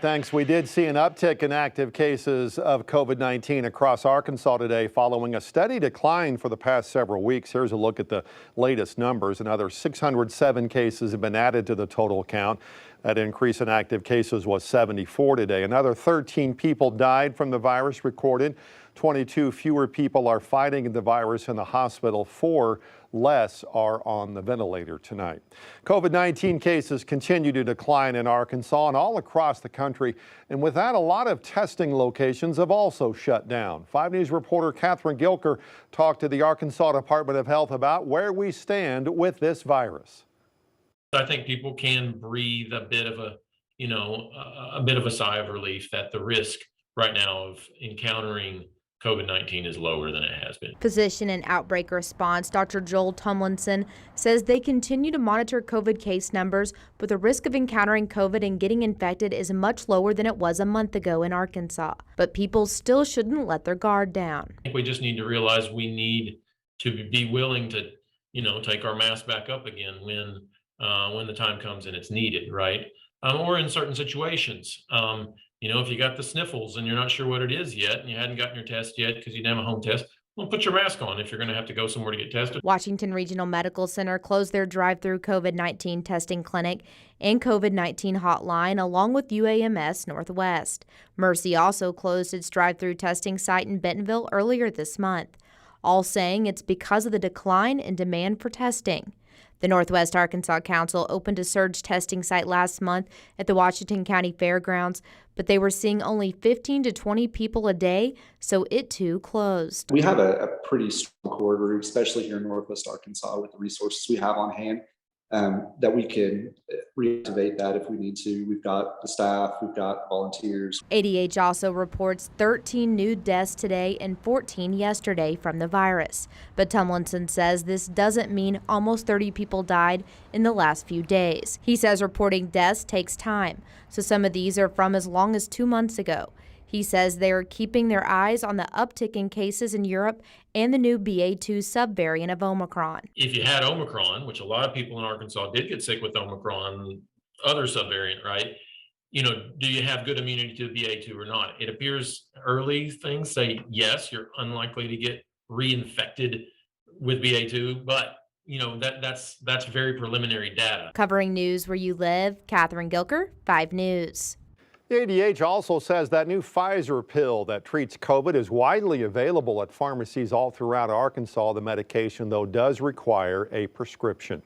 Thanks. We did see an uptick in active cases of COVID-19 across Arkansas today following a steady decline for the past several weeks. Here's a look at the latest numbers. Another 607 cases have been added to the total count. That increase in active cases was 74 today. Another 13 people died from the virus recorded. 22 fewer people are fighting the virus in the hospital. 4 less are on the ventilator tonight. COVID-19 cases continue to decline in Arkansas and all across the country. And with that, a lot of testing locations have also shut down. 5 News reporter Catherine Gilker talked to the Arkansas Department of Health about where we stand with this virus. I think people can breathe a bit of a sigh of relief that the risk right now of encountering COVID-19 is lower than it has been. Physician and outbreak response Dr. Joel Tomlinson says they continue to monitor COVID case numbers, but the risk of encountering COVID and getting infected is much lower than it was a month ago in Arkansas. But people still shouldn't let their guard down. I think we just need to realize we need to be willing to, take our mask back up again when the time comes and it's needed, right? Or in certain situations. If you got the sniffles and you're not sure what it is yet and you hadn't gotten your test yet because you didn't have a home test, well, put your mask on if you're going to have to go somewhere to get tested. Washington Regional Medical Center closed their drive-through COVID-19 testing clinic and COVID-19 hotline along with UAMS Northwest. Mercy also closed its drive-through testing site in Bentonville earlier this month, all saying it's because of the decline in demand for testing. The Northwest Arkansas Council opened a surge testing site last month at the Washington County Fairgrounds, but they were seeing only 15 to 20 people a day, so it too closed. We have a pretty strong core group, especially here in Northwest Arkansas, with the resources we have on hand, that we can reactivate that if we need to. We've got the staff, we've got volunteers. ADH also reports 13 new deaths today and 14 yesterday from the virus. But Tomlinson says this doesn't mean almost 30 people died in the last few days. He says reporting deaths takes time, so some of these are from as long as 2 months ago. He says they are keeping their eyes on the uptick in cases in Europe and the new BA2 subvariant of Omicron. If you had Omicron, which a lot of people in Arkansas did get sick with Omicron, other subvariant, right? Do you have good immunity to the BA2 or not? It appears early things say, yes, you're unlikely to get reinfected with BA2, but that's very preliminary data. Covering news where you live, Catherine Gilker, 5 News. The ADH also says that new Pfizer pill that treats COVID is widely available at pharmacies all throughout Arkansas. The medication, though, does require a prescription.